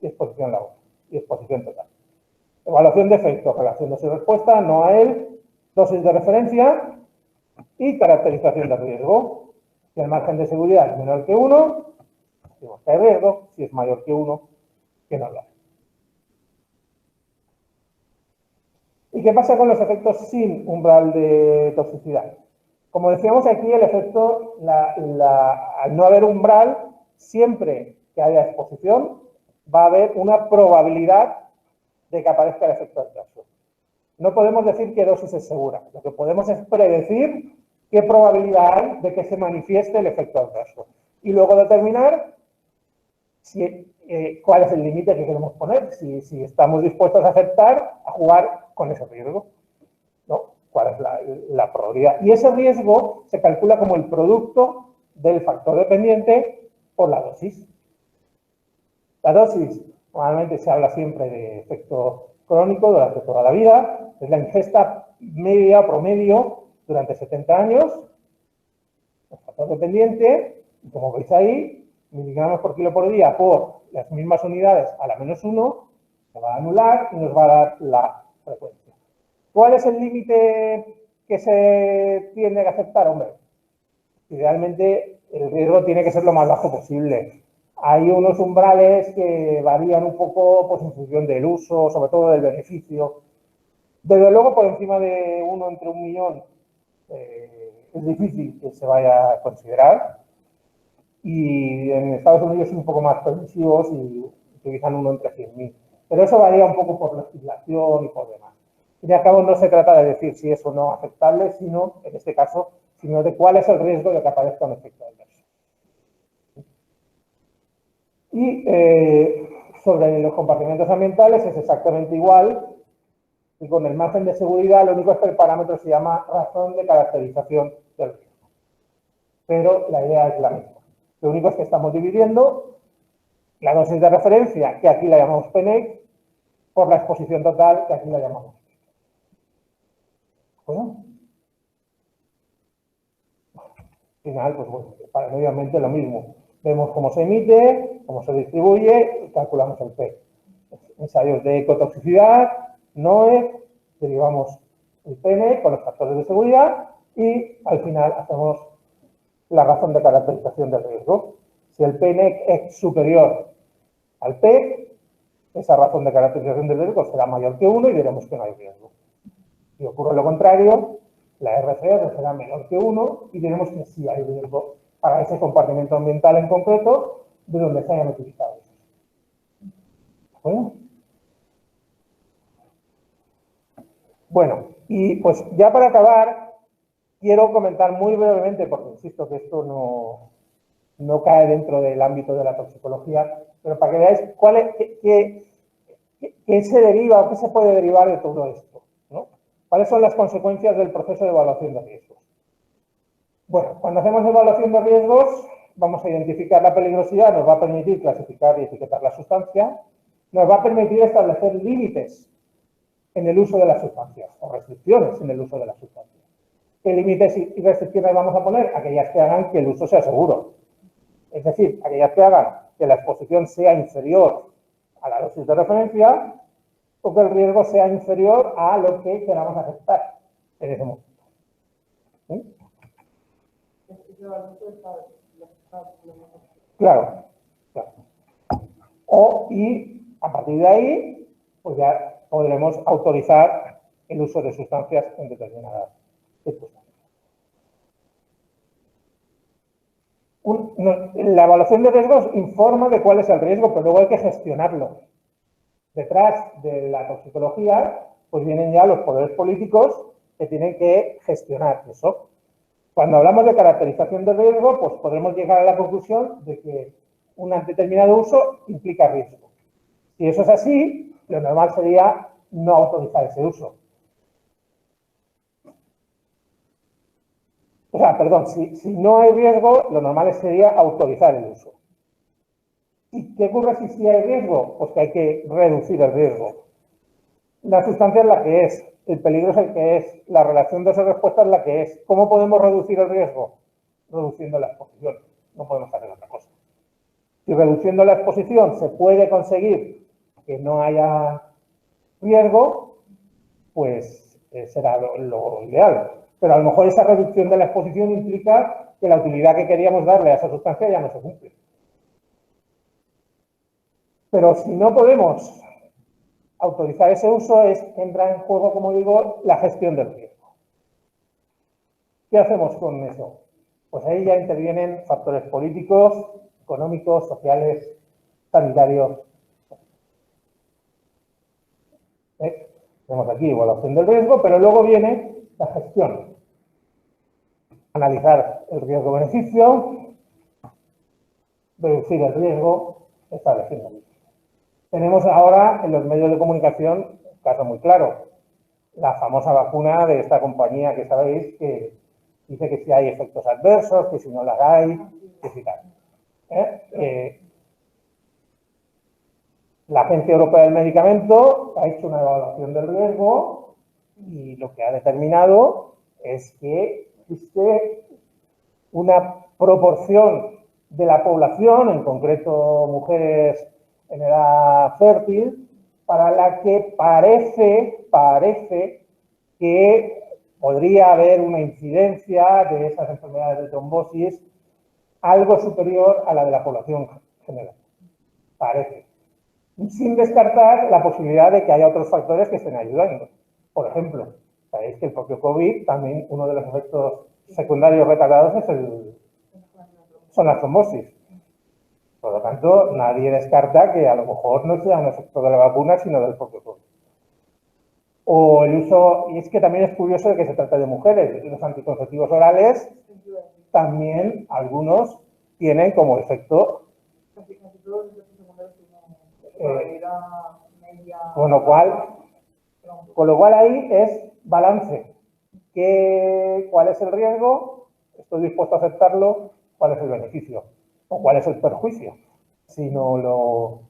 y exposición laboral y exposición total. Evaluación de efectos, relación de su respuesta, NOAEL, dosis de referencia y caracterización de riesgo. Si el margen de seguridad es menor que 1, decimos que hay riesgo, si es mayor que 1, que no lo hay. ¿Y qué pasa con los efectos sin umbral de toxicidad? Como decíamos aquí, el efecto, al no haber umbral, siempre que haya exposición, va a haber una probabilidad de que aparezca el efecto adverso. No podemos decir qué dosis es segura. Lo que podemos es predecir qué probabilidad hay de que se manifieste el efecto adverso. Y luego determinar cuál es el límite que queremos poner, si estamos dispuestos a aceptar, a jugar con ese riesgo, ¿no? ¿Cuál es la probabilidad? Y ese riesgo se calcula como el producto del factor dependiente por la dosis. La dosis, normalmente se habla siempre de efecto crónico durante toda la vida, es la ingesta media, promedio, durante 70 años, el factor dependiente, y como veis ahí, miligramos por kilo por día por las mismas unidades a la -1, se va a anular y nos va a dar frecuencia. ¿Cuál es el límite que se tiene que aceptar? Hombre, idealmente el riesgo tiene que ser lo más bajo posible. Hay unos umbrales que varían un poco pues, en función del uso, sobre todo del beneficio. Desde luego, por encima de 1 entre 1 millón es difícil que se vaya a considerar. Y en Estados Unidos son un poco más permisivos y utilizan 1 entre 100.000. Pero eso varía un poco por legislación y por demás. Y de cabo no se trata de decir si es o no aceptable, sino, en este caso, sino de cuál es el riesgo de que aparezca un efecto adverso. Y sobre los compartimentos ambientales es exactamente igual, y con el margen de seguridad lo único es que el parámetro se llama razón de caracterización del riesgo. Pero la idea es la misma. Lo único es que estamos dividiendo la dosis de referencia, que aquí la llamamos PNEC, por la exposición total, que aquí la llamamos. ¿Bueno? Al final, pues bueno, para el medio ambiente lo mismo. Vemos cómo se emite, cómo se distribuye y calculamos el P. Ensayos de ecotoxicidad, NOEC, derivamos el PNEC con los factores de seguridad y al final hacemos la razón de caracterización del riesgo. Si el PNEC es superior al P, esa razón de caracterización del riesgo será mayor que 1 y diremos que no hay riesgo. Si ocurre lo contrario, la RCR será menor que 1 y diremos que sí hay riesgo para ese compartimento ambiental en concreto de donde se hayan utilizado. Bueno, y pues ya para acabar, quiero comentar muy brevemente, porque insisto que esto no cae dentro del ámbito de la toxicología, pero para que veáis qué se deriva o qué se puede derivar de todo esto, ¿no? ¿Cuáles son las consecuencias del proceso de evaluación de riesgos? Bueno, cuando hacemos evaluación de riesgos, vamos a identificar la peligrosidad, nos va a permitir clasificar y etiquetar la sustancia, nos va a permitir establecer límites en el uso de las sustancias, o restricciones en el uso de las sustancias. ¿Qué límites y restricciones vamos a poner? Aquellas que hagan que el uso sea seguro. Es decir, aquellas que hagan que la exposición sea inferior a la dosis de referencia o que el riesgo sea inferior a lo que queramos aceptar en ese momento. ¿Sí? Claro, claro. Y a partir de ahí, pues ya podremos autorizar el uso de sustancias en determinadas circunstancias. La evaluación de riesgos informa de cuál es el riesgo, pero luego hay que gestionarlo. Detrás de la toxicología, pues vienen ya los poderes políticos que tienen que gestionar eso. Cuando hablamos de caracterización de riesgo, pues podremos llegar a la conclusión de que un determinado uso implica riesgo. Si eso es así, lo normal sería no autorizar ese uso. O sea, perdón, si no hay riesgo, lo normal sería autorizar el uso. ¿Y qué ocurre si sí hay riesgo? Pues que hay que reducir el riesgo. La sustancia es la que es, el peligro es el que es, la relación de esa respuesta es la que es. ¿Cómo podemos reducir el riesgo? Reduciendo la exposición. No podemos hacer otra cosa. Si reduciendo la exposición se puede conseguir que no haya riesgo, pues será lo ideal. Pero a lo mejor esa reducción de la exposición implica que la utilidad que queríamos darle a esa sustancia ya no se cumple. Pero si no podemos autorizar ese uso, entra en juego, como digo, la gestión del riesgo. ¿Qué hacemos con eso? Pues ahí ya intervienen factores políticos, económicos, sociales, sanitarios. Tenemos aquí evaluación del riesgo, pero luego viene la gestión. Analizar el riesgo-beneficio, reducir el riesgo, establecer el riesgo. Tenemos ahora en los medios de comunicación un caso muy claro. La famosa vacuna de esta compañía que sabéis que dice que si hay efectos adversos, que si no las hay, que si tal. La Agencia Europea del Medicamento ha hecho una evaluación del riesgo y lo que ha determinado es que existe una proporción de la población, en concreto mujeres en edad fértil, para la que parece que podría haber una incidencia de esas enfermedades de trombosis algo superior a la de la población general. Parece. Sin descartar la posibilidad de que haya otros factores que estén ayudando. Por ejemplo, sabéis que el propio COVID, también uno de los efectos secundarios retardados son las trombosis. Por lo tanto, nadie descarta que a lo mejor no sea un efecto de la vacuna, sino del propio COVID. O el uso, y es que también es curioso de que se trata de mujeres, los anticonceptivos orales, también algunos tienen como efecto, con lo cual ahí es balance. ¿Cuál es el riesgo? ¿Estoy dispuesto a aceptarlo? ¿Cuál es el beneficio? ¿O cuál es el perjuicio si no lo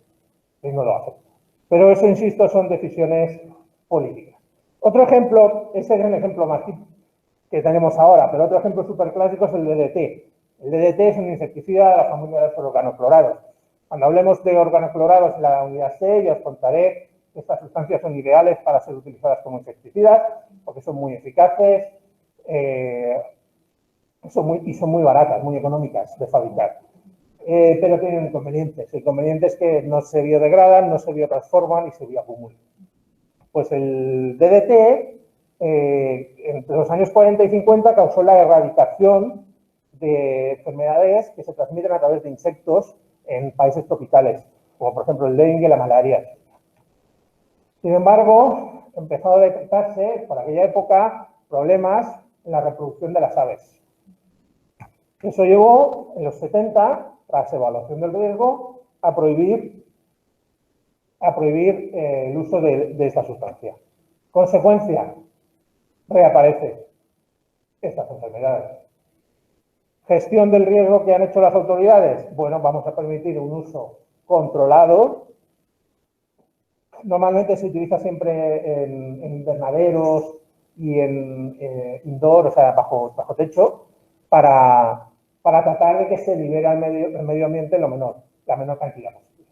acepto? Pero eso, insisto, son decisiones políticas. Otro ejemplo, ese es el ejemplo más típico que tenemos ahora, pero otro ejemplo súper clásico es el DDT. El DDT es un insecticida de la familia de los organoclorados. Cuando hablemos de organoclorados en la unidad C, ya os contaré que estas sustancias son ideales para ser utilizadas como insecticidas, porque son muy eficaces y son muy baratas, muy económicas de fabricar. Pero tienen inconvenientes. El inconveniente es que no se biodegradan, no se biotransforman y se bioacumulan. Pues el DDT, entre los años 40 y 50, causó la erradicación de enfermedades que se transmiten a través de insectos en países tropicales, como por ejemplo el dengue y la malaria. Sin embargo, empezó a detectarse por aquella época problemas en la reproducción de las aves. Eso llevó en los 70, tras evaluación del riesgo, a prohibir el uso de esta sustancia. Consecuencia, reaparecen estas enfermedades. Gestión del riesgo que han hecho las autoridades. Bueno, vamos a permitir un uso controlado. Normalmente se utiliza siempre en invernaderos y en indoor, o sea, bajo techo, para tratar de que se libere al medio ambiente la menor cantidad posible.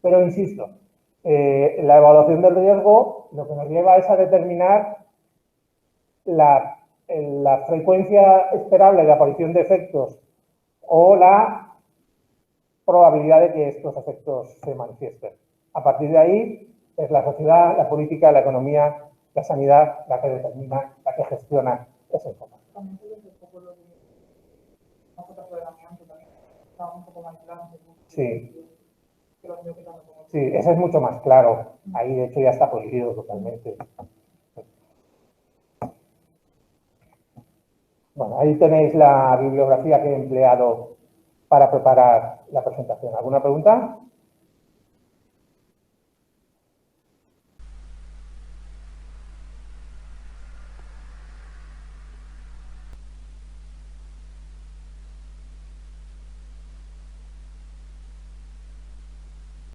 Pero insisto, la evaluación del riesgo lo que nos lleva es a determinar la frecuencia esperable de aparición de efectos o la probabilidad de que estos efectos se manifiesten. A partir de ahí es la sociedad, la política, la economía, la sanidad la que determina, la que gestiona esa información. Sí. Sí, ese es mucho más claro. Ahí, de hecho, ya está prohibido totalmente. Bueno, ahí tenéis la bibliografía que he empleado para preparar la presentación. ¿Alguna pregunta?